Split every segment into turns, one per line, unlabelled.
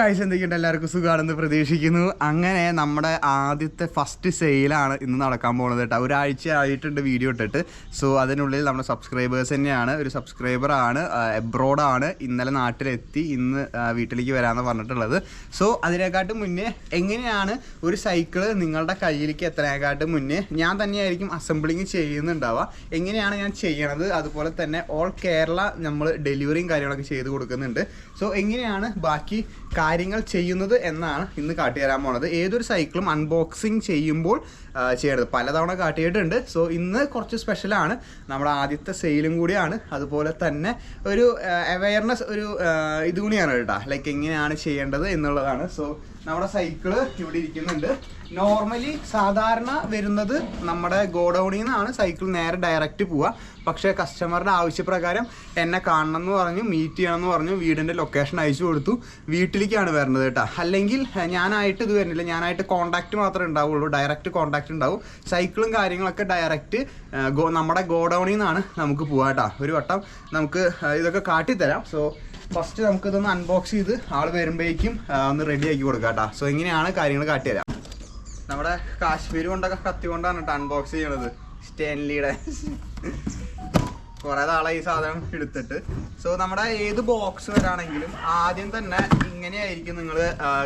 ആഴ്ച എന്തൊക്കെയുണ്ട് എല്ലാവർക്കും സുഖമാണെന്ന് പ്രതീക്ഷിക്കുന്നു. അങ്ങനെ നമ്മുടെ ആദ്യത്തെ ഫസ്റ്റ് സെയിലാണ് ഇന്ന് നടക്കാൻ പോകുന്നത് കേട്ടോ. ഒരാഴ്ച ആയിട്ടുണ്ട് വീഡിയോ ഇട്ടിട്ട്. സോ അതിനുള്ളിൽ നമ്മുടെ സബ്സ്ക്രൈബേഴ്സ് തന്നെയാണ്. ഒരു സബ്സ്ക്രൈബറാണ്, എബ്രോഡാണ്, ഇന്നലെ നാട്ടിലെത്തി, ഇന്ന് വീട്ടിലേക്ക് വരാമെന്ന് പറഞ്ഞിട്ടുള്ളത്. സോ അതിനെക്കാട്ടും മുന്നേ എങ്ങനെയാണ് ഒരു സൈക്കിള് നിങ്ങളുടെ കയ്യിലേക്ക് എത്താനേക്കാട്ടും മുന്നേ ഞാൻ തന്നെയായിരിക്കും അസംബ്ലിങ് ചെയ്യുന്നുണ്ടാവുക. എങ്ങനെയാണ് ഞാൻ ചെയ്യണത്, അതുപോലെ തന്നെ ഓൾ കേരള നമ്മൾ ഡെലിവറിയും കാര്യങ്ങളൊക്കെ ചെയ്ത് കൊടുക്കുന്നുണ്ട്. സോ എങ്ങനെയാണ് ബാക്കി കാര്യങ്ങൾ ചെയ്യുന്നത് എന്നാണ് ഇന്ന് കാട്ടിത്തരാൻ പോണത്. ഏതൊരു സൈക്കിളും അൺബോക്സിങ് ചെയ്യുമ്പോൾ ചെയ്യരുത്, പലതവണ കാട്ടിയിട്ടുണ്ട്. സോ ഇന്ന് കുറച്ച് സ്പെഷ്യലാണ്, നമ്മുടെ ആദ്യത്തെ സെയിലും കൂടിയാണ്, അതുപോലെ തന്നെ ഒരു അവയർനെസ്, ഒരു ഇത് കൂടിയാണ് കേട്ടോ, ലൈക്ക് എങ്ങനെയാണ് ചെയ്യേണ്ടത് എന്നുള്ളതാണ്. സോ നമ്മുടെ സൈക്കിള് ഇവിടെ ഇരിക്കുന്നുണ്ട്. നോർമലി സാധാരണ വരുന്നത് നമ്മുടെ ഗോഡൗണിൽ നിന്നാണ് സൈക്കിൾ നേരെ ഡയറക്റ്റ് പോവുക. പക്ഷേ കസ്റ്റമറുടെ ആവശ്യപ്രകാരം എന്നെ കാണണം എന്ന് പറഞ്ഞു, മീറ്റ് ചെയ്യണം എന്ന് പറഞ്ഞു, വീടിൻ്റെ ലൊക്കേഷൻ അയച്ചു കൊടുത്തു, വീട്ടിലേക്കാണ് വരുന്നത് കേട്ടോ. അല്ലെങ്കിൽ ഞാനായിട്ട് ഇത് വരുന്നില്ല, ഞാനായിട്ട് കോൺടാക്റ്റ് മാത്രമേ ഉണ്ടാവുള്ളൂ, ഡയറക്റ്റ് കോൺടാക്റ്റ് ഉണ്ടാവും. സൈക്കിളും കാര്യങ്ങളൊക്കെ ഡയറക്റ്റ് നമ്മുടെ ഗോഡൗണിൽ നിന്നാണ് നമുക്ക് പോവാം കേട്ടോ. ഒരു വട്ടം നമുക്ക് ഇതൊക്കെ കാട്ടിത്തരാം. സോ ഫസ്റ്റ് നമുക്കിതൊന്ന് അൺബോക്സ് ചെയ്ത് ആൾ വരുമ്പോഴേക്കും ഒന്ന് റെഡി ആക്കി കൊടുക്കാം കേട്ടോ. സോ എങ്ങനെയാണ് കാര്യങ്ങൾ കാട്ടിത്തരാം. നമ്മുടെ കാശ്മീർ കൊണ്ടൊക്കെ കത്തി കൊണ്ടാണ് കേട്ടോ അൺബോക്സ് ചെയ്യണത്, സ്റ്റെൻലിയുടെ. കുറേ നാളായി ഈ സാധനം എടുത്തിട്ട്. സോ നമ്മുടെ ഏത് ബോക്സ് വരാണെങ്കിലും ആദ്യം തന്നെ ഇങ്ങനെയായിരിക്കും നിങ്ങൾ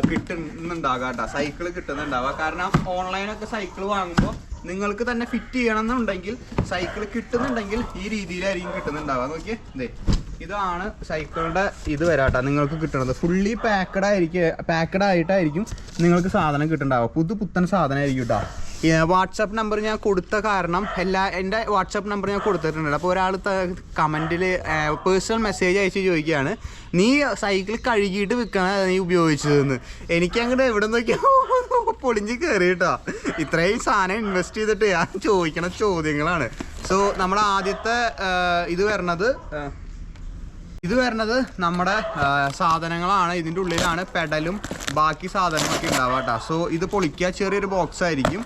കിട്ടുന്നുണ്ടാവുക കേട്ടോ, സൈക്കിൾ കിട്ടുന്നുണ്ടാവുക. കാരണം ഓൺലൈനൊക്കെ സൈക്കിൾ വാങ്ങുമ്പോൾ നിങ്ങൾക്ക് തന്നെ ഫിറ്റ് ചെയ്യണം എന്നുണ്ടെങ്കിൽ, സൈക്കിൾ കിട്ടുന്നുണ്ടെങ്കിൽ ഈ രീതിയിലായിരിക്കും കിട്ടുന്നുണ്ടാവുക. നോക്കിയേ, ഇതേ ഇതാണ് സൈക്കിളിൻ്റെ ഇത് വരാട്ടോ നിങ്ങൾക്ക് കിട്ടുന്നത്. ഫുള്ളി പാക്കഡ് ആയിട്ടായിരിക്കും നിങ്ങൾക്ക് സാധനം കിട്ടുന്നുണ്ടാവുക. പുത്തൻ സാധനമായിരിക്കും കേട്ടോ. വാട്സപ്പ് നമ്പർ ഞാൻ കൊടുത്ത കാരണം എൻ്റെ വാട്സപ്പ് നമ്പർ ഞാൻ കൊടുത്തിട്ടുണ്ട്. അപ്പോൾ ഒരാൾ കമൻറ്റിൽ പേഴ്സണൽ മെസ്സേജ് അയച്ച് ചോദിക്കുകയാണ്, നീ സൈക്കിൾ കഴുകിയിട്ട് വിൽക്കണ നീ ഉപയോഗിച്ചതെന്ന്. എനിക്കങ്ങോട്ട് എവിടെ നോക്കിയാൽ പൊളിഞ്ഞ് കയറി കേട്ടോ. ഇത്രയും സാധനം ഇൻവെസ്റ്റ് ചെയ്തിട്ട് ഞാൻ ചോദിക്കണ ചോദ്യങ്ങളാണ്. സോ നമ്മുടെ ആദ്യത്തെ ഇത് വരുന്നത് നമ്മുടെ സാധനങ്ങളാണ്. ഇതിൻ്റെ ഉള്ളിലാണ് പെഡലും ബാക്കി സാധനങ്ങളൊക്കെ ഉണ്ടാവുക കേട്ടോ. സോ ഇത് പൊളിക്കുക, ചെറിയൊരു ബോക്സ് ആയിരിക്കും.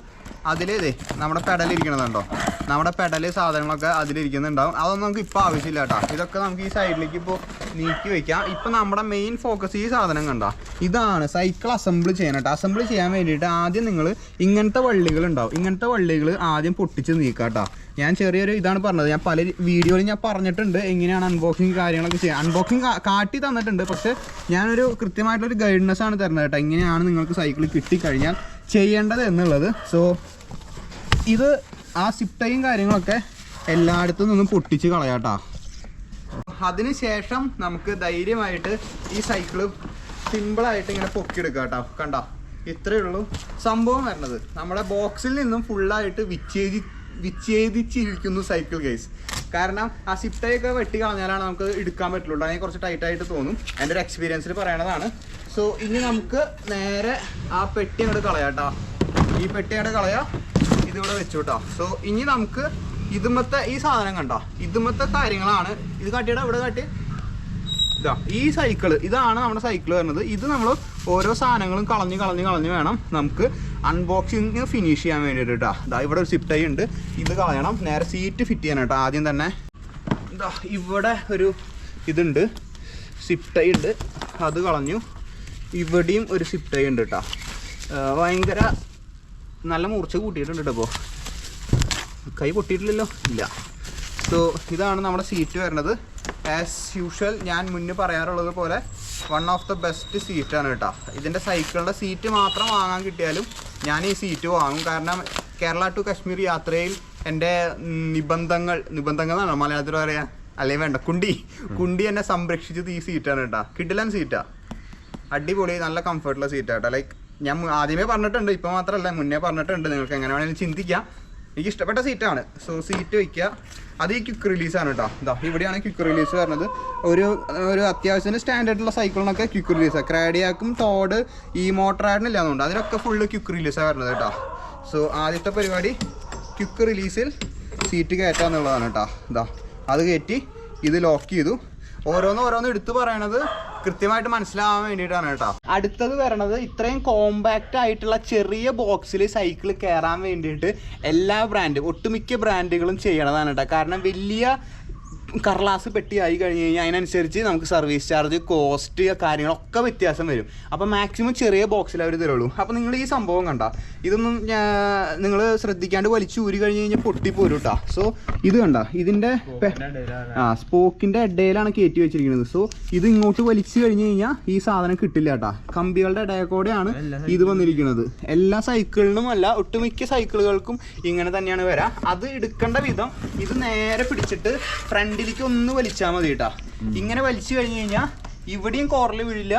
അതിലിതേ നമ്മുടെ പെഡൽ ഇരിക്കണതുണ്ടോ, നമ്മുടെ പെഡല് സാധനങ്ങളൊക്കെ അതിലിരിക്കുന്നുണ്ടാവും. അതൊന്നും നമുക്ക് ഇപ്പോൾ ആവശ്യമില്ല കേട്ടോ. ഇതൊക്കെ നമുക്ക് ഈ സൈഡിലേക്ക് ഇപ്പോൾ നീക്കി വയ്ക്കാം. ഇപ്പം നമ്മുടെ മെയിൻ ഫോക്കസ് ഈ സാധനം കണ്ടോ, ഇതാണ് സൈക്കിൾ അസംബിൾ ചെയ്യാൻ കേട്ടോ. അസംബിൾ ചെയ്യാൻ വേണ്ടിയിട്ട് ആദ്യം നിങ്ങൾ ഇങ്ങനത്തെ വള്ളികൾ ഉണ്ടാവും, ഇങ്ങനത്തെ വള്ളികൾ ആദ്യം പൊട്ടിച്ച് നീക്കുക കേട്ടോ. ഞാൻ ചെറിയൊരു ഇതാണ് പറഞ്ഞത്, ഞാൻ പല വീഡിയോയിൽ ഞാൻ പറഞ്ഞിട്ടുണ്ട് എങ്ങനെയാണ് അൺബോക്സിങ് കാര്യങ്ങളൊക്കെ ചെയ്യുക. അൺബോക്സിങ് കാട്ടി തന്നിട്ടുണ്ട്, പക്ഷേ ഞാനൊരു കൃത്യമായിട്ടൊരു ഗൈഡൻസ് ആണ് തരുന്നത് കേട്ടോ, എങ്ങനെയാണ് നിങ്ങൾക്ക് സൈക്കിൾ കിട്ടിക്കഴിഞ്ഞാൽ ചെയ്യേണ്ടത് എന്നുള്ളത്. സോ ഇത് ആ സിപ്റ്റയും കാര്യങ്ങളൊക്കെ എല്ലായിടത്തും നിന്നും പൊട്ടിച്ച് കളയാട്ടോ. അതിന് ശേഷം നമുക്ക് ധൈര്യമായിട്ട് ഈ സൈക്കിള് സിമ്പിളായിട്ട് ഇങ്ങനെ പൊക്കിയെടുക്കുക കേട്ടോ. കണ്ടോ, ഇത്രയേ ഉള്ളൂ സംഭവം വരുന്നത്. നമ്മുടെ ബോക്സിൽ നിന്നും ഫുള്ളായിട്ട് വിച്ഛേദിച്ചിരിക്കുന്നു സൈക്കിൾ കേസ്. കാരണം ആ സിപ്റ്റയൊക്കെ വെട്ടി കളഞ്ഞാലാണ് നമുക്ക് എടുക്കാൻ പറ്റുള്ളൂ. അതിന് കുറച്ച് ടൈറ്റായിട്ട് തോന്നും, എൻ്റെ ഒരു എക്സ്പീരിയൻസിൽ പറയണതാണ്. സോ ഇനി നമുക്ക് നേരെ ആ പെട്ടി അങ്ങോട്ട് കളയാം കേട്ടോ. ഈ പെട്ടി അങ്ങോട്ട് കളയാം, ഇതിവിടെ വെച്ചു കേട്ടോ. സോ ഇനി നമുക്ക് ഇതുമത്തെ ഈ സാധനം കണ്ടോ, ഇതുമത്തെ കാര്യങ്ങളാണ്. ഇത് കാട്ടിയുടെ ഇവിടെ കാട്ടി, ഇതാ ഈ സൈക്കിള്, ഇതാണ് നമ്മുടെ സൈക്കിൾ വരുന്നത്. ഇത് നമ്മൾ ഓരോ സാധനങ്ങളും കളഞ്ഞ് വേണം നമുക്ക് അൺബോക്സിങ് ഫിനിഷ് ചെയ്യാൻ വേണ്ടിയിട്ട് കേട്ടോ. ഇതാ ഇവിടെ ഒരു സിപ്പ് ടൈ ഉണ്ട്, ഇത് കളയണം. നേരെ സീറ്റ് ഫിറ്റ് ചെയ്യണം കേട്ടോ. ആദ്യം തന്നെ ഇതാ ഇവിടെ ഒരു ഇതുണ്ട്, സിപ്പ് ടൈ ഉണ്ട്, അത് കളഞ്ഞു. ഇവിടെയും ഒരു സിപ്പ് ടൈ ഉണ്ട് കേട്ടോ. ഭയങ്കര നല്ല മൂർച്ച കൂട്ടിയിട്ടുണ്ട് കേട്ടോ. ഇപ്പോൾ കൈ പൊട്ടിയിട്ടില്ലല്ലോ, ഇല്ല. സോ ഇതാണ് നമ്മുടെ സീറ്റ് വരുന്നത്. ആസ് യൂഷ്വൽ ഞാൻ മുന്നേ പറയാറുള്ളത് പോലെ വൺ ഓഫ് ദ ബെസ്റ്റ് സീറ്റാണ് കേട്ടോ. ഇതിൻ്റെ സൈക്കിളിൻ്റെ സീറ്റ് മാത്രം വാങ്ങാൻ കിട്ടിയാലും ഞാൻ ഈ സീറ്റ് വാങ്ങും. കാരണം കേരള ടു കാശ്മീർ യാത്രയിൽ എൻ്റെ നിബന്ധങ്ങൾ എന്നാണോ മലയാളത്തിൽ പറയാൻ, അല്ലെങ്കിൽ വേണ്ട, കുണ്ടി എന്നെ സംരക്ഷിച്ചത് ഈ സീറ്റാണ് കേട്ടോ. കിടിലൻ സീറ്റാണ്, അടിപൊളി, നല്ല കംഫർട്ടുള്ള സീറ്റാണ് കേട്ടോ. ലൈക്ക് ഞാൻ ആദ്യമേ പറഞ്ഞിട്ടുണ്ട്, ഇപ്പോൾ മാത്രമല്ല മുന്നേ പറഞ്ഞിട്ടുണ്ട്, നിങ്ങൾക്ക് എങ്ങനെ വേണമെങ്കിലും ചിന്തിക്കാം. എനിക്ക് ഇഷ്ടപ്പെട്ട സീറ്റാണ്. സോ സീറ്റ് വയ്ക്കുക. അത് ഈ ക്വിക്ക് റിലീസാണ് കേട്ടോ. ഇതാ ഇവിടെയാണ് ക്വിക്ക് റിലീസ് വരുന്നത്. ഒരു അത്യാവശ്യത്തിന് സ്റ്റാൻഡേർഡുള്ള സൈക്കിളിനൊക്കെ ക്വിക്ക് റിലീസാണ്. ക്രാഡിയാക്കും ടോഡ് ഈ മോട്ടറായിട്ടില്ല എന്നുണ്ട്, അതിനൊക്കെ ഫുള്ള് ക്വിക്ക് റിലീസാണ് വരുന്നത് കേട്ടോ. സോ ആദ്യത്തെ പരിപാടി ക്വിക്ക് റിലീസിൽ സീറ്റ് കയറ്റുക എന്നുള്ളതാണ് കേട്ടോ. ഇതാ അത് കയറ്റി ഇത് ലോക്ക് ചെയ്തു. ഓരോന്ന് എടുത്ത് പറയണത് കൃത്യമായിട്ട് മനസ്സിലാവാൻ വേണ്ടിയിട്ടാണ് കേട്ടോ. അടുത്തത് വരണത് ഇത്രയും കോമ്പാക്റ്റ് ആയിട്ടുള്ള ചെറിയ ബോക്സിൽ സൈക്കിൾ കയറാൻ വേണ്ടിയിട്ട് എല്ലാ ഒട്ടുമിക്ക ബ്രാൻഡുകളും ചെയ്യണതാണ് കേട്ടോ. കാരണം വലിയ കർലാസ് പെട്ടിയായി കഴിഞ്ഞ് കഴിഞ്ഞാൽ അതിനനുസരിച്ച് നമുക്ക് സർവീസ് ചാർജ്, കോസ്റ്റ്, കാര്യങ്ങളൊക്കെ വ്യത്യാസം വരും. അപ്പോൾ മാക്സിമം ചെറിയ ബോക്സിൽ അവർ തരുള്ളൂ. അപ്പോൾ നിങ്ങൾ ഈ സംഭവം കണ്ട, ഇതൊന്നും നിങ്ങൾ ശ്രദ്ധിക്കാണ്ട് വലിച്ചു ഊരി കഴിഞ്ഞ് കഴിഞ്ഞാൽ പൊട്ടിപ്പോരും കേട്ടോ. സോ ഇത് കണ്ട, ഇതിൻ്റെ സ്പോക്കിൻ്റെ ഇടയിലാണ് കയറ്റി വെച്ചിരിക്കുന്നത്. സോ ഇത് ഇങ്ങോട്ട് വലിച്ചു കഴിഞ്ഞ് കഴിഞ്ഞാൽ ഈ സാധനം കിട്ടില്ല കേട്ടോ. കമ്പികളുടെ ഇടയിൽ കൂടെയാണ് ഇത് വന്നിരിക്കുന്നത്. എല്ലാ സൈക്കിളിനും അല്ല, ഒട്ടുമിക്ക സൈക്കിളുകൾക്കും ഇങ്ങനെ തന്നെയാണ് വരാം. അത് എടുക്കേണ്ട വിധം ഇത് നേരെ പിടിച്ചിട്ട് ഫ്രണ്ടിലേക്ക് ഒന്ന് വലിച്ചാൽ മതി കേട്ടോ. ഇങ്ങനെ വലിച്ചു കഴിഞ്ഞ് കഴിഞ്ഞാൽ ഇവിടെയും കോറൽ വീഴില്ല,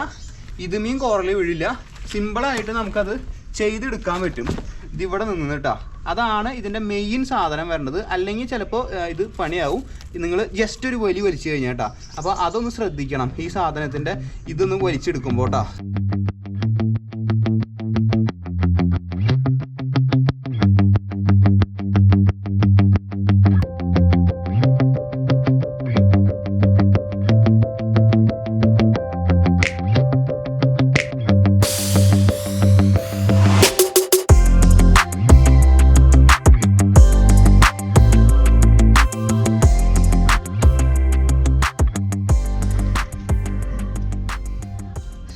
ഇതുമേയും കോറൽ വീഴില്ല. സിമ്പിളായിട്ട് നമുക്കത് ചെയ്തെടുക്കാൻ പറ്റും ഇതിവിടെ നിന്ന് കേട്ടോ. അതാണ് ഇതിൻ്റെ മെയിൻ സാധനം വരേണ്ടത്. അല്ലെങ്കിൽ ചിലപ്പോൾ ഇത് പണിയാവും, നിങ്ങൾ ജസ്റ്റ് ഒരു വലി വലിച്ചു കഴിഞ്ഞാൽ കേട്ടോ. അപ്പോൾ അതൊന്ന് ശ്രദ്ധിക്കണം ഈ സാധനത്തിൻ്റെ ഇതൊന്ന് വലിച്ചെടുക്കുമ്പോൾ കേട്ടോ.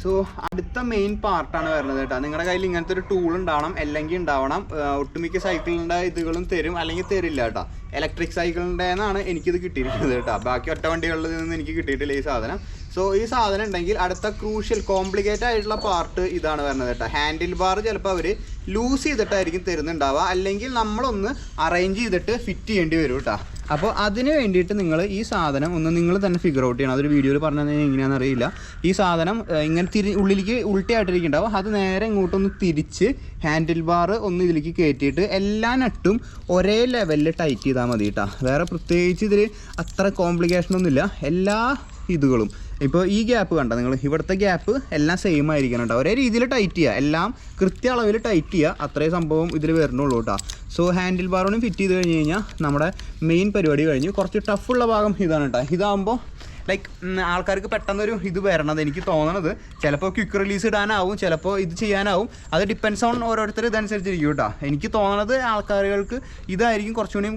സോ അടുത്ത മെയിൻ പാർട്ടാണ് വരുന്നത് കേട്ടോ. നിങ്ങളുടെ കയ്യിൽ ഇങ്ങനത്തെ ഒരു ടൂൾ ഉണ്ടാവണം, അല്ലെങ്കിൽ ഉണ്ടാവണം. ഒട്ടുമിക്ക സൈക്കിളിൻ്റെ ഇതുകളും തരും, അല്ലെങ്കിൽ തരില്ല കേട്ടോ. ഇലക്ട്രിക് സൈക്കിളിൻ്റെ നിന്നാണ് എനിക്കിത് കിട്ടിയിരിക്കുന്നത് കേട്ടോ. ബാക്കി ഒറ്റ വണ്ടികളിൽ നിന്ന് എനിക്ക് കിട്ടിയിട്ടില്ല ഈ സാധനം. സോ ഈ സാധനം ഉണ്ടെങ്കിൽ അടുത്ത ക്രൂഷ്യൽ കോംപ്ലിക്കേറ്റ് ആയിട്ടുള്ള പാർട്ട് ഇതാണ് വരുന്നത് കേട്ടോ. ഹാൻഡിൽ ബാർ ചിലപ്പോൾ അവർ ലൂസ് ചെയ്തിട്ടായിരിക്കും തരുന്നുണ്ടാവുക, അല്ലെങ്കിൽ നമ്മളൊന്ന് അറേഞ്ച് ചെയ്തിട്ട് ഫിറ്റ് ചെയ്യേണ്ടി വരും കേട്ടോ. അപ്പോൾ അതിന് വേണ്ടിയിട്ട് നിങ്ങൾ ഈ സാധനം ഒന്ന് നിങ്ങൾ തന്നെ ഫിഗർ ഔട്ട് ചെയ്യണം. അതൊരു വീഡിയോയിൽ പറഞ്ഞാൽ എങ്ങനെയാണെന്ന് അറിയില്ല. ഈ സാധനം ഇങ്ങനെ ഉള്ളിലേക്ക് ഉൾട്ടയായിട്ടിരിക്കുന്നുണ്ടാവും. അത് നേരെ ഇങ്ങോട്ടൊന്ന് തിരിച്ച് ഹാൻഡിൽ ബാർ ഒന്ന് ഇതിലേക്ക് കയറ്റിയിട്ട് എല്ലാ നട്ടും ഒരേ ലെവലിൽ ടൈറ്റ് ചെയ്താൽ മതി കേട്ടോ. വേറെ പ്രത്യേകിച്ച് ഇതിൽ അത്ര കോംപ്ലിക്കേഷനൊന്നുമില്ല. എല്ലാ ഇതുകളും ഇപ്പോൾ ഈ ഗ്യാപ്പ് കണ്ട നിങ്ങൾ, ഇവിടുത്തെ ഗ്യാപ്പ് എല്ലാം സെയിം ആയിരിക്കണം കേട്ടോ. ഒരേ രീതിയിൽ ടൈറ്റ് ചെയ്യുക, എല്ലാം കൃത്യ അളവിൽ ടൈറ്റ് ചെയ്യുക. അത്രയും സംഭവം ഇതിൽ വരുന്നുള്ളൂ കേട്ടോ. സോ ഹാൻഡിൽ ബാറോടും ഫിറ്റ് ചെയ്ത് കഴിഞ്ഞ് കഴിഞ്ഞാൽ നമ്മുടെ മെയിൻ പരിപാടി കഴിഞ്ഞു. കുറച്ച് ടഫുള്ള ഭാഗം ഇതാണ് കേട്ടോ. ഇതാകുമ്പോൾ ലൈക്ക് ആൾക്കാർക്ക് പെട്ടെന്നൊരു ഇത് വരണത് എനിക്ക് തോന്നണത്. ചിലപ്പോൾ ക്വിക്ക് റിലീസ് ഇടാനാവും, ചിലപ്പോൾ ഇത് ചെയ്യാനാവും. അത് ഡിപ്പെൻസ് ഓൺ ഓരോരുത്തർ ഇതനുസരിച്ചിരിക്കും കേട്ടോ. എനിക്ക് തോന്നണത് ആൾക്കാർക്ക് ഇതായിരിക്കും കുറച്ചുകൂടി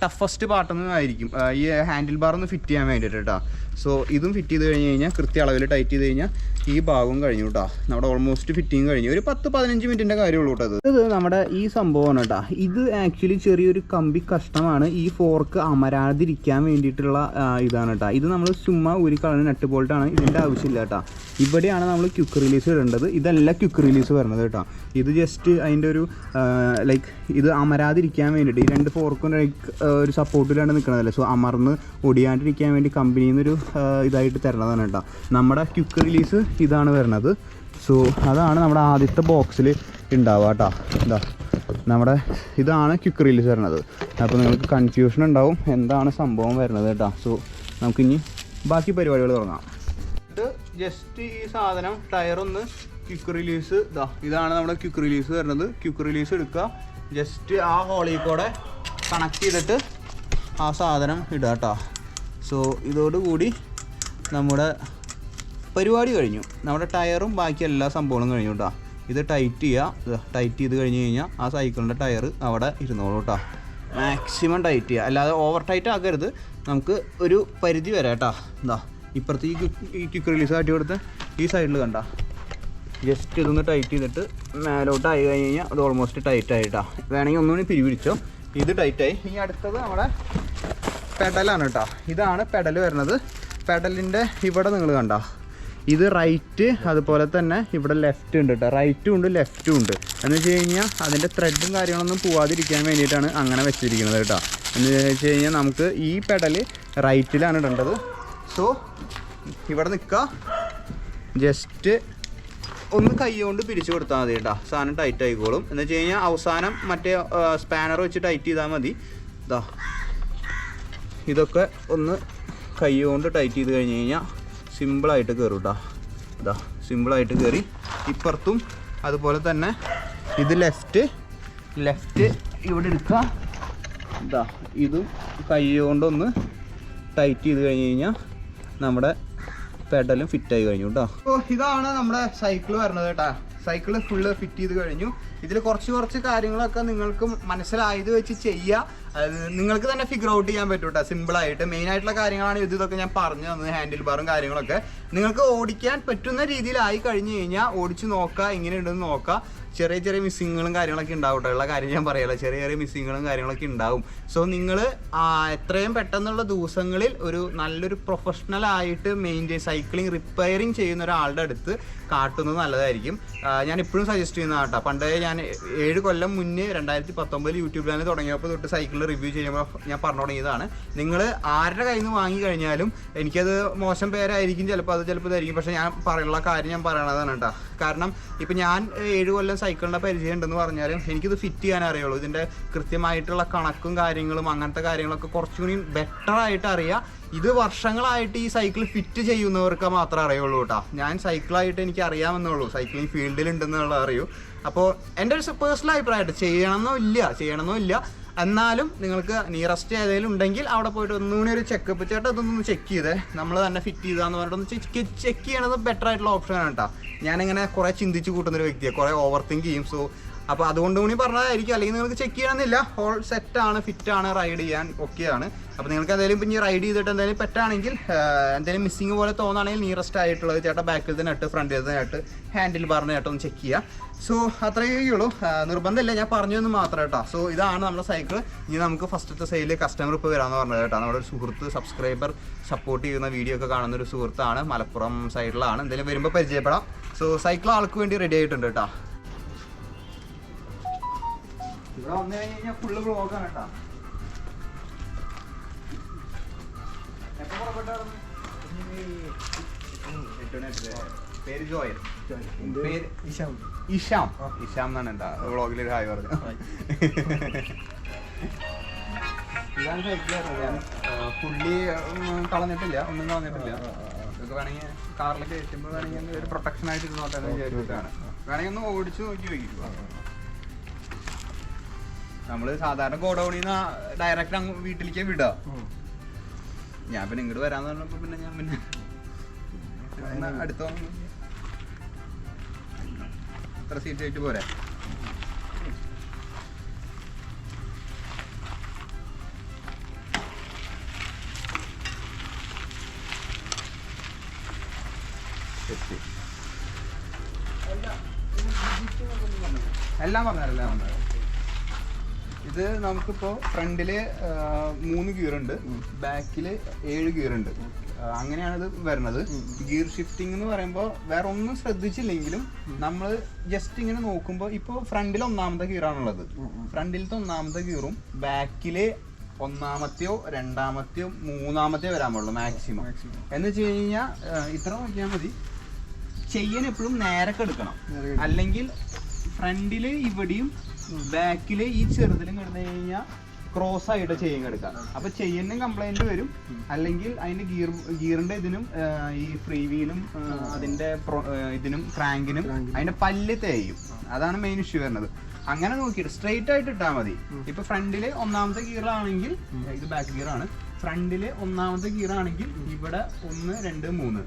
ടഫസ്റ്റ് പാർട്ടെന്ന് ആയിരിക്കും, ഈ ഹാൻഡിൽ ബാർ ഒന്ന് ഫിറ്റ് ചെയ്യാൻ വേണ്ടിയിട്ട് കേട്ടോ. സോ ഇതും ഫിറ്റ് ചെയ്ത് കഴിഞ്ഞ് കഴിഞ്ഞാൽ കൃത്യ അളവിൽ ടൈറ്റ് ചെയ്ത് കഴിഞ്ഞാൽ ഈ ഭാഗവും കഴിഞ്ഞു കേട്ടോ. നമ്മുടെ ഓൾമോസ്റ്റ് ഫിറ്റിങ് കഴിഞ്ഞു. ഒരു 10-15 മിനിറ്റിൻ്റെ കാര്യമുള്ളൂ കേട്ടോ. ഇത് നമ്മുടെ ഈ സംഭവമാണ് കേട്ടോ. ഇത് ആക്ച്വലി ചെറിയൊരു കമ്പി കഷ്ണമാണ്. ഈ ഫോർക്ക് അമരാതിരിക്കാൻ വേണ്ടിയിട്ടുള്ള ഇതാണ് കേട്ടോ. ഇത് നമ്മൾ ചുമ്മാ ഒരു കളഞ്ഞ നട്ട് ബോൾട്ടാണ്, ഇതിൻ്റെ ആവശ്യമില്ല കേട്ടോ. ഇവിടെയാണ് നമ്മൾ ക്വിക്ക് റിലീസ് ഇടേണ്ടത്. ഇതല്ല ക്വിക്ക് റിലീസ് വരുന്നത് കേട്ടോ. ഇത് ജസ്റ്റ് അതിൻ്റെ ഒരു ലൈക്ക് ഇത് അമരാതിരിക്കാൻ വേണ്ടിയിട്ട് ഈ രണ്ട് ഫോർക്കും ഒരു സപ്പോർട്ടിലാണ് നിൽക്കണതല്ലേ. സോ അമർന്ന് ഒടിയാണ്ടിരിക്കാൻ വേണ്ടി കമ്പനിയിൽ നിന്നൊരു ഇതായിട്ട് തരണതാണ് കേട്ടോ. നമ്മുടെ ക്വിക്ക് റിലീസ് ഇതാണ് വരുന്നത്. സോ അതാണ് നമ്മുടെ ആദ്യത്തെ ബോക്സിൽ ഉണ്ടാവുക കേട്ടോ. എന്താ നമ്മുടെ ഇതാണ് ക്വിക്ക് റിലീസ് വരുന്നത്. അപ്പോൾ നിങ്ങൾക്ക് കൺഫ്യൂഷൻ ഉണ്ടാവും എന്താണ് സംഭവം വരുന്നത് കേട്ടോ. സോ നമുക്കിനി ബാക്കി പരിപാടികൾ തുടങ്ങാം. ജസ്റ്റ് ഈ സാധനം ടയറൊന്ന് ക്വിക്ക് റിലീസ് ഇതാണ് നമ്മുടെ ക്വിക്ക് റിലീസ് വരുന്നത്. ക്വിക്ക് റിലീസ് എടുക്കുക, ജസ്റ്റ് ആ ഹോളിൽ കൂടെ കണക്ട് ചെയ്തിട്ട് ആ സാധനം ഇടുക കേട്ടോ. സോ ഇതോടുകൂടി നമ്മുടെ പരിപാടി കഴിഞ്ഞു. നമ്മുടെ ടയറും ബാക്കി എല്ലാ സംഭവങ്ങളും കഴിഞ്ഞു കേട്ടോ. ഇത് ടൈറ്റ് ചെയ്യുക. ടൈറ്റ് ചെയ്ത് കഴിഞ്ഞ് കഴിഞ്ഞാൽ ആ സൈക്കിളിൻ്റെ ടയർ അവിടെ ഇരുന്നോളൂ കേട്ടോ. മാക്സിമം ടൈറ്റ് ചെയ്യുക, അല്ലാതെ ഓവർ ടൈറ്റ് ആക്കരുത്. നമുക്ക് ഒരു പരിധി വരാം കേട്ടോ. എന്താ ഇപ്പുറത്ത് ഈ ക്വിക്ക് റിലീസ് കാട്ടി കൊടുത്ത് ഈ സൈഡിൽ കണ്ട ജസ്റ്റ് ഇതൊന്ന് ടൈറ്റ് ചെയ്തിട്ട് മേലോട്ട് ആയി കഴിഞ്ഞ് കഴിഞ്ഞാൽ അത് ഓൾമോസ്റ്റ് ടൈറ്റ് ആയിട്ടാ. വേണമെങ്കിൽ ഒന്നുകൂടി പിരിപിടിച്ചോ. ഇത് ടൈറ്റായി. ഇനി അടുത്തത് നമ്മുടെ പെഡലാണ് കേട്ടോ. ഇതാണ് പെഡൽ വരുന്നത്. പെഡലിൻ്റെ ഇവിടെ നിങ്ങൾ കണ്ട ഇത് റൈറ്റ്, അതുപോലെ തന്നെ ഇവിടെ ലെഫ്റ്റ് ഉണ്ട് കേട്ടോ. റൈറ്റും ഉണ്ട് ലെഫ്റ്റും ഉണ്ട്. എന്ന് വെച്ച് കഴിഞ്ഞാൽ അതിൻ്റെ ത്രെഡും കാര്യങ്ങളൊന്നും പോവാതിരിക്കാൻ വേണ്ടിയിട്ടാണ് അങ്ങനെ വെച്ചിരിക്കുന്നത് കേട്ടോ. എന്ന് വെച്ച് കഴിഞ്ഞാൽ നമുക്ക് ഈ പെഡൽ റൈറ്റിലാണ് ഇടേണ്ടത്. സോ ഇവിടെ നിൽക്കുക, ജസ്റ്റ് ഒന്ന് കൈ കൊണ്ട് പിരിച്ചു കൊടുത്താൽ മതി കേട്ടോ. സാധനം ടൈറ്റ് ആയിക്കോളും. എന്ന് വെച്ച് കഴിഞ്ഞാൽ അവസാനം മറ്റേ സ്പാനർ വെച്ച് ടൈറ്റ് ചെയ്താൽ മതി. ഇതാ ഇതൊക്കെ ഒന്ന് കൈ കൊണ്ട് ടൈറ്റ് ചെയ്ത് കഴിഞ്ഞ് കഴിഞ്ഞാൽ സിമ്പിളായിട്ട് കയറും കേട്ടോ. ഇതാ സിമ്പിളായിട്ട് കയറി. ഇപ്പുറത്തും അതുപോലെ തന്നെ ഇത് ലെഫ്റ്റ് ഇവിടെ എടുക്കുക. ഇതാ ഇതും കൈ കൊണ്ടൊന്ന് ടൈറ്റ് ചെയ്ത് കഴിഞ്ഞ് കഴിഞ്ഞാൽ നമ്മുടെ പെഡലും ഫിറ്റായി കഴിഞ്ഞു കേട്ടോ. അപ്പോൾ ഇതാണ് നമ്മുടെ സൈക്കിൾ വരുന്നത് കേട്ടോ. സൈക്കിള് ഫുള്ള് ഫിറ്റ് ചെയ്ത് കഴിഞ്ഞു. ഇതിൽ കുറച്ച് കാര്യങ്ങളൊക്കെ നിങ്ങൾക്ക് മനസ്സിലായത് വെച്ച് ചെയ്യുക. നിങ്ങൾക്ക് തന്നെ ഫിഗർ ഔട്ട് ചെയ്യാൻ പറ്റും കേട്ടോ, സിമ്പിളായിട്ട്. മെയിൻ ആയിട്ടുള്ള കാര്യങ്ങളാണ് ഇതൊക്കെ ഞാൻ പറഞ്ഞു തന്നത്, ഹാൻഡിൽ ബാറും കാര്യങ്ങളൊക്കെ. നിങ്ങൾക്ക് ഓടിക്കാൻ പറ്റുന്ന രീതിയിലായി കഴിഞ്ഞ് കഴിഞ്ഞാൽ ഓടിച്ച് നോക്കുക, എങ്ങനെയുണ്ടെന്ന് നോക്കുക. ചെറിയ ചെറിയ മിസ്സിങ്ങുകളും കാര്യങ്ങളൊക്കെ ഉണ്ടാവും കേട്ടോ, ഉള്ള കാര്യം ഞാൻ പറയല്ല, ചെറിയ ചെറിയ മിസ്സിങ്ങുകളും കാര്യങ്ങളൊക്കെ ഉണ്ടാവും. സോ നിങ്ങൾ എത്രയും പെട്ടെന്നുള്ള ദിവസങ്ങളിൽ ഒരു നല്ലൊരു പ്രൊഫഷണൽ ആയിട്ട് സൈക്ലിംഗ് റിപ്പയറിങ് ചെയ്യുന്ന ഒരാളുടെ അടുത്ത് കാട്ടുന്നത് നല്ലതായിരിക്കും. ഞാൻ ഇപ്പോഴും സജസ്റ്റ് ചെയ്യുന്ന കേട്ടോ. പണ്ട് ഞാൻ 7 കൊല്ലം മുന്നേ 2019 യൂട്യൂബിലാണ് തുടങ്ങിയപ്പോൾ തൊട്ട് സൈക്കിളിൽ റിവ്യൂ ചെയ്യുമ്പോൾ ഞാൻ പറഞ്ഞു തുടങ്ങിയതാണ്. നിങ്ങൾ ആരുടെ കയ്യിൽ നിന്ന് വാങ്ങി കഴിഞ്ഞാലും എനിക്കത് മോശം പേരായിരിക്കും, ചിലപ്പോൾ ഇതായിരിക്കും, പക്ഷേ ഞാൻ പറയുള്ള കാര്യം ഞാൻ പറയണതാണ് കേട്ടോ. കാരണം ഇപ്പം ഞാൻ 7 കൊല്ലം സൈക്കിളിൻ്റെ പരിചയം ഉണ്ടെന്ന് പറഞ്ഞാലും എനിക്കിത് ഫിറ്റ് ചെയ്യാൻ അറിയുള്ളൂ. ഇതിൻ്റെ കൃത്യമായിട്ടുള്ള കണക്കും കാര്യങ്ങളും അങ്ങനത്തെ കാര്യങ്ങളൊക്കെ കുറച്ചുകൂടി ബെറ്റർ ആയിട്ട് അറിയാം. ഇത് വർഷങ്ങളായിട്ട് ഈ സൈക്കിൾ ഫിറ്റ് ചെയ്യുന്നവർക്ക് മാത്രമേ അറിയുള്ളൂ കേട്ടോ. ഞാൻ സൈക്കിളായിട്ട് എനിക്ക് അറിയാമെന്നുള്ളൂ, സൈക്ലിംഗ് ഫീൽഡിലുണ്ടെന്നുള്ള അറിയൂ. അപ്പോൾ എൻ്റെ ഒരു പേഴ്സണൽ അഭിപ്രായമായിട്ട് ചെയ്യണമെന്നോ ഇല്ല. എന്നാലും നിങ്ങൾക്ക് നിയറസ്റ്റ് ഏതെങ്കിലും ഉണ്ടെങ്കിൽ അവിടെ പോയിട്ട് ഒന്നുകൂടി ഒരു ചെക്കപ്പ്, ചേട്ടാ ഇതൊന്ന് ചെക്ക് ചെയ്തേ, നമ്മൾ തന്നെ ഫിറ്റ് ചെയ്താന്ന് പറഞ്ഞിട്ടൊന്ന് ചെക്ക് ചെയ്യണത് ബെറ്റർ ആയിട്ടുള്ള ഓപ്ഷനാണ് കേട്ടോ. ഞാനിങ്ങനെ കുറേ ചിന്തിച്ച് കൂട്ടുന്നൊരു വ്യക്തിയാണ്, കുറേ ഓവർ തിങ്ക് ചെയ്യും. സോ അപ്പോൾ അതുകൊണ്ട് കൂടി പറഞ്ഞതായിരിക്കും. അല്ലെങ്കിൽ നിങ്ങൾക്ക് ചെക്ക് ചെയ്യണമെന്നില്ല, ഹോൾ സെറ്റാണ്, ഫിറ്റാണ്, റൈഡ് ചെയ്യാൻ ഒക്കെയാണ്. അപ്പോൾ നിങ്ങൾക്ക് എന്തെങ്കിലും ഇപ്പം ഇനി റൈഡ് ചെയ്തിട്ട് എന്തെങ്കിലും പറ്റാണെങ്കിൽ, എന്തെങ്കിലും മിസ്സിങ് പോലെ തോന്നുകയാണെങ്കിൽ നിയറസ്റ്റ് ആയിട്ടുള്ളത് ചേട്ടാ ബാക്കിൽ തന്നെ ഇട്ട് ഫ്രണ്ടിൽ തന്നെ ഇട്ട് ഹാൻഡിൽ ബാറിന് ചേട്ടൻ ഒന്ന് ചെക്ക് ചെയ്യുക. സോ അത്രയേ ഉള്ളൂ, നിർബന്ധമില്ല, ഞാൻ പറഞ്ഞതെന്ന് മാത്രം കേട്ടോ. സോ ഇതാണ് നമ്മുടെ സൈക്കിൾ. ഇനി നമുക്ക് ഫസ്റ്റത്തെ സെയിലിൽ കസ്റ്റമർ ഇപ്പോൾ വരാമെന്ന് പറഞ്ഞത് കേട്ടോ. നമ്മുടെ ഒരു സുഹൃത്ത്, സബ്സ്ക്രൈബർ സപ്പോർട്ട് ചെയ്യുന്ന വീഡിയോ ഒക്കെ കാണുന്ന ഒരു സുഹൃത്താണ്, മലപ്പുറം സൈഡിലാണ്. എന്തെങ്കിലും വരുമ്പോൾ പരിചയപ്പെടാം. സോ സൈക്കിൾ ആൾക്ക് വേണ്ടി റെഡി ആയിട്ടുണ്ട് കേട്ടോ. ഇവിടെ വന്നു കഴിഞ്ഞ് കഴിഞ്ഞാൽ ഫുള്ള് ബ്ലോഗാണ് കേട്ടോ. എപ്പോൾ പുറപ്പെട്ടായിരുന്നു? പേര് ജോയൽ, പേര് ഇഷാം എന്നാണ് എന്താ വ്ളോഗിൽ ഒരു ഹായ് പറഞ്ഞു. ഇതാണ് സൈക്കിളായിരുന്നു. ഞാൻ പുള്ളി കളഞ്ഞിട്ടില്ല, ഒന്നും കളഞ്ഞിട്ടില്ല. ഇതൊക്കെ വേണമെങ്കിൽ കാറിലൊക്കെ കയറ്റുമ്പോൾ വേണമെങ്കിൽ ഒരു പ്രൊട്ടക്ഷനായിട്ട് ഇരുന്നോട്ടെ എന്ന് വിചാരിച്ചിട്ടാണ്. വേണമെങ്കിൽ ഒന്ന് ഓടിച്ചു നോക്കി വയ്ക്കുക. നമ്മള് സാധാരണ ഗോഡൌണിൽ നിന്ന് ഡയറക്റ്റ് അങ്ങ് വീട്ടിലേക്ക് വിടുക. ഞാൻ പിന്നെ ഇങ്ങോട്ട് വരാന്ന് പറഞ്ഞപ്പോ പിന്നെ ഞാൻ പിന്നെ അടുത്ത എത്ര സീറ്റ് ആയിട്ട് പോരെ. എല്ലാം പറഞ്ഞാലും ഇത് നമുക്കിപ്പോൾ ഫ്രണ്ടില് 3 ഗിയറുണ്ട്, ബാക്കില് 7 ഗിയറുണ്ട്. അങ്ങനെയാണ് ഇത് വരുന്നത്. ഗിയർ ഷിഫ്റ്റിംഗ് എന്ന് പറയുമ്പോൾ വേറെ ഒന്നും ശ്രദ്ധിച്ചില്ലെങ്കിലും നമ്മൾ ജസ്റ്റ് ഇങ്ങനെ നോക്കുമ്പോൾ ഇപ്പോൾ ഫ്രണ്ടിൽ 1ാമത്തെ ഗിയറാണുള്ളത്. ഫ്രണ്ടിലത്തെ 1ാമത്തെ ഗിയറും ബാക്കില് 1ാമത്തെയോ 2ാമത്തെയോ 3ാമത്തെയോ വരാൻ പാടുള്ളൂ മാക്സിമം. എന്ന് വെച്ച് കഴിഞ്ഞാൽ ഇത്ര നോക്കിയാൽ മതി. ചെയിൻ എപ്പോഴും നേരൊക്കെ എടുക്കണം, അല്ലെങ്കിൽ ഫ്രണ്ടില് ഇവിടെയും ബാക്കില് ഈ ചെറുതിലും കിടന്നു കഴിഞ്ഞാൽ ക്രോസ് ആയിട്ട് ചെയിൻ എടുക്കാം. അപ്പൊ ചെയിനും കംപ്ലൈന്റ് വരും, അല്ലെങ്കിൽ അതിന്റെ ഗിയറിന്റെ ഇതിനും ഈ ഫ്രീ വീലും അതിന്റെ ഇതിനും ക്രാങ്കിനും അതിന്റെ പല്ല് തേയും. അതാണ് മെയിൻ ഇഷ്യൂ വരുന്നത്. അങ്ങനെ നോക്കിയിട്ട് സ്ട്രെയിറ്റ് ആയിട്ട് ഇട്ടാൽ മതി. ഇപ്പൊ ഫ്രണ്ടില് 1ാമത്തെ ഗിയർ ആണെങ്കിൽ, ഇത് ബാക്ക് ഗിയർ ആണ്, ഫ്രണ്ടില് 1ാമത്തെ ഗിയർ ആണെങ്കിൽ ഇവിടെ 1, 2, 3.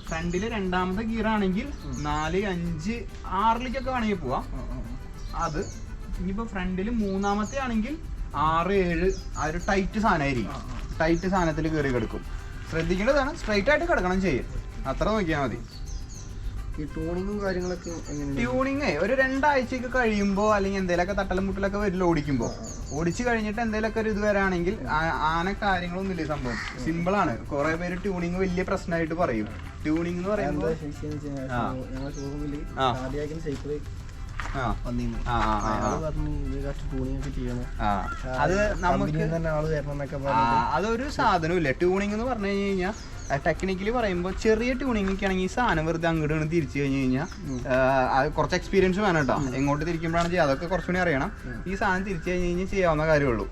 ഫ്രണ്ടില് 2ാമത്തെ ഗിയർ ആണെങ്കിൽ 4, 5, 6ലേക്കൊക്കെ വേണമെങ്കിൽ പോവാം. അത് ഇനിയിപ്പോ ഫ്രണ്ടില് 3ാമത്തെ ആണെങ്കിൽ 6, 7 ആ ഒരു ടൈറ്റ് സാധനമായിരിക്കും. ടൈറ്റ് സാധനത്തിൽ കയറി കിടക്കും. ശ്രദ്ധിക്കേണ്ടതാണ്, സ്ട്രൈറ്റ് ആയിട്ട് കിടക്കണം ചെയ്യും. അത്ര നോക്കിയാൽ മതി.
ഈ ട്യൂണിങ്ങും കാര്യങ്ങളൊക്കെ
ട്യൂണിങ് ഒരു 2 ആഴ്ചയൊക്കെ കഴിയുമ്പോൾ, അല്ലെങ്കിൽ എന്തെങ്കിലുമൊക്കെ തട്ടലും മുട്ടലൊക്കെ വരില്ല ഓടിക്കുമ്പോൾ. ഓടിച്ചു കഴിഞ്ഞിട്ട് എന്തെങ്കിലുമൊക്കെ ഒരു ഇത് വരാണെങ്കിൽ ആന കാര്യങ്ങളൊന്നും ഇല്ല. സംഭവം സിമ്പിളാണ്. കുറെ പേര് ട്യൂണിങ് വലിയ പ്രശ്നമായിട്ട് പറയും. ട്യൂണിങ് എന്ന് പറയുമ്പോൾ അതൊരു സാധനമില്ല. ട്യൂണിങ് എന്ന് പറഞ്ഞു കഴിഞ്ഞാൽ ടെക്നിക്കലി പറയുമ്പോൾ ചെറിയ ട്യൂണിങ് ഒക്കെ ആണെങ്കിൽ ഈ സാധനം വെറുതെ അങ്ങോട്ട് തിരിച്ചു കഴിഞ്ഞ് കഴിഞ്ഞാൽ അത് കുറച്ച് എക്സ്പീരിയൻസ് വേണം കേട്ടോ. എങ്ങോട്ട് തിരിക്കുമ്പോഴാണ് ചെയ്യുക, അതൊക്കെ കുറച്ചുകൂടി അറിയണം. ഈ സാധനം തിരിച്ചു കഴിഞ്ഞ് കഴിഞ്ഞാൽ ചെയ്യാവുന്ന കാര്യമുള്ളൂ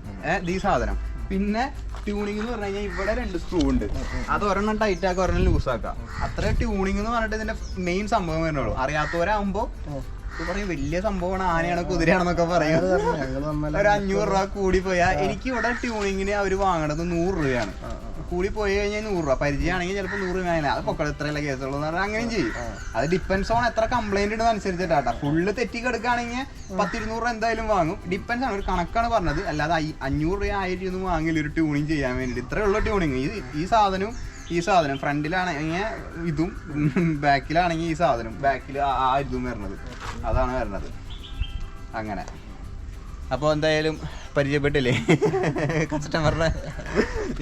ഈ സാധനം. പിന്നെ ട്യൂണിംഗ് എന്ന് പറഞ്ഞു കഴിഞ്ഞാൽ ഇവിടെ 2 സ്ക്രൂ ഉണ്ട്. അത് ഒരെണ്ണം ടൈറ്റ് ആക്കുക, ഒരെണ്ണം ലൂസ് ആക്കുക. അത്ര ട്യൂണിംഗ് എന്ന് പറഞ്ഞിട്ട് ഇതിന്റെ മെയിൻ സംഭവം വരുന്നുള്ളൂ. അറിയാത്തവരാകുമ്പോ പറയും വലിയ സംഭവമാണ്, ആനയാണ് കുതിരയാണെന്നൊക്കെ പറയും. ഒരു 500 രൂപ കൂടി പോയാൽ എനിക്ക് ഇവിടെ ട്യൂണിങ്ങിന് അവർ വാങ്ങണത് 100 രൂപയാണ്. കൂടി പോയി കഴിഞ്ഞാൽ 100 രൂപ, പരിചയമാണെങ്കിൽ ചിലപ്പോൾ 100 രൂപ, അത് പൊക്കള ഇത്രയല്ല കേസുള്ളൂ എന്ന് പറഞ്ഞാൽ അങ്ങനെയും ചെയ്യും. അത് ഡിപ്പെൻസ് ഓൺ എത്ര കംപ്ലൈന്റ് ഉണ്ടെന്ന് അനുസരിച്ചിട്ടാ. ഫുള്ള് തെറ്റി കിടക്കുകയാണെങ്കിൽ 10-200 രൂപ എന്തായാലും വാങ്ങും. ഡിപ്പെൻസ് ആണ്, ഒരു കണക്കാണ് പറഞ്ഞത്. അല്ലാതെ 500 രൂപ 1000 രൂപ ഒന്നും വാങ്ങില്ല ഒരു ട്യൂണിങ് ചെയ്യാൻ വേണ്ടിയിട്ട്. ഇത്രയുള്ള ട്യൂണിങ്. ഈ സാധനം ഫ്രണ്ടിലാണെങ്കിൽ ഇതും ബാക്കിലാണെങ്കിൽ ഈ സാധനം, ബാക്കിൽ ആ ഇതും വരണത്, അതാണ് വരണത്. അങ്ങനെ അപ്പോൾ എന്തായാലും പരിചയപ്പെട്ടില്ലേ കസ്റ്റമറുടെ.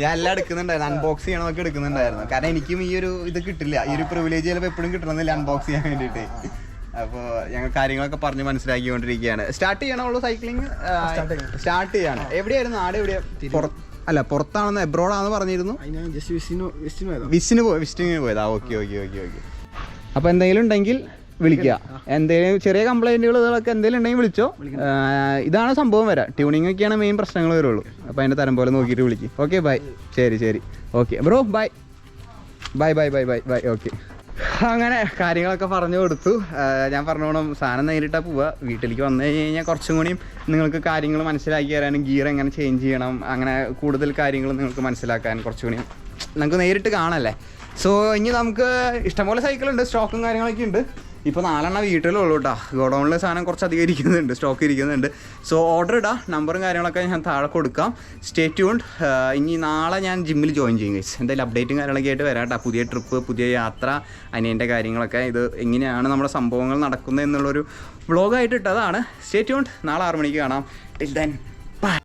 ഞാൻ എല്ലാം എടുക്കുന്നുണ്ടായിരുന്നു, അൺബോക്സ് ചെയ്യണമൊക്കെ എടുക്കുന്നുണ്ടായിരുന്നു. കാരണം എനിക്കും ഈ ഒരു ഇത് കിട്ടില്ല, ഈ ഒരു പ്രിവിലേജ് ചിലപ്പോൾ എപ്പോഴും കിട്ടണമെന്നില്ല അൺബോക്സ് ചെയ്യാൻ വേണ്ടിയിട്ട്. അപ്പോൾ ഞങ്ങൾ കാര്യങ്ങളൊക്കെ പറഞ്ഞ് മനസ്സിലാക്കിക്കൊണ്ടിരിക്കുകയാണ്. സ്റ്റാർട്ട് ചെയ്യണമുള്ളൂ സൈക്ലിങ്, സ്റ്റാർട്ട് ചെയ്യാണ്. എവിടെയായിരുന്നു നാട്? എവിടെയാണ്? അല്ല പുറത്താണെന്ന്, എബ്രോഡാണെന്ന് പറഞ്ഞിരുന്നു. വിസിറ്റിങ്ങിന് പോയതാ. ഓക്കെ. അപ്പോൾ എന്തെങ്കിലും ഉണ്ടെങ്കിൽ വിളിക്കുക. എന്തെങ്കിലും ചെറിയ കംപ്ലൈൻറ്റുകൾ ഇതൊക്കെ എന്തെങ്കിലും ഉണ്ടെങ്കിൽ വിളിച്ചോ. ഇതാണ് സംഭവം വരാം. ട്യൂണിംഗ് ഒക്കെയാണ് മെയിൻ പ്രശ്നങ്ങൾ വരുള്ളൂ. അപ്പോൾ അതിൻ്റെ തരം പോലെ നോക്കിയിട്ട് വിളിക്കും. Okay bye. ശരി ഓക്കെ ബ്രോ, ബൈ. ഓക്കെ. അങ്ങനെ കാര്യങ്ങളൊക്കെ പറഞ്ഞു കൊടുത്തു. ഞാൻ പറഞ്ഞോണം സാധനം നേരിട്ടാണ് പോവുക. വീട്ടിലേക്ക് വന്നു കഴിഞ്ഞാൽ കുറച്ചും കൂടിയും നിങ്ങൾക്ക് കാര്യങ്ങൾ മനസ്സിലാക്കി തരാനും ഗിയർ എങ്ങനെ ചേഞ്ച് ചെയ്യണം അങ്ങനെ കൂടുതൽ കാര്യങ്ങൾ നിങ്ങൾക്ക് മനസ്സിലാക്കാൻ കുറച്ചും കൂടിയും നമുക്ക് നേരിട്ട് കാണല്ലേ. സോ ഇനി നമുക്ക് ഇഷ്ടംപോലെ സൈക്കിളുണ്ട്, സ്റ്റോക്കും കാര്യങ്ങളൊക്കെ ഉണ്ട്. ഇപ്പോൾ 4 എണ്ണം വീട്ടിലുള്ളൂ കേട്ടോ. ഗോഡൗണിൽ സാധനം കുറച്ചധികം ഇരിക്കുന്നുണ്ട്, സ്റ്റോക്ക് ഇരിക്കുന്നുണ്ട്. സോ ഓർഡർ ഇടാം, നമ്പറും കാര്യങ്ങളൊക്കെ ഞാൻ താഴെ കൊടുക്കാം. Stay tuned. ഇനി നാളെ ഞാൻ ജിമ്മിൽ ജോയിൻ ചെയ്യും ഗൈസ്. എന്തായാലും അപ്ഡേറ്റും കാര്യങ്ങളൊക്കെ ആയിട്ട് വരാം കേട്ടോ. പുതിയ ട്രിപ്പ്, പുതിയ യാത്ര, അനിയൻ്റെ കാര്യങ്ങളൊക്കെ, ഇത് എങ്ങനെയാണ് നമ്മുടെ സംഭവങ്ങൾ നടക്കുന്നത് എന്നുള്ളൊരു വ്ളോഗായിട്ട് ഇട്ടതാണ്. Stay tuned. നാളെ 6 മണിക്ക് കാണാം. Till then bye.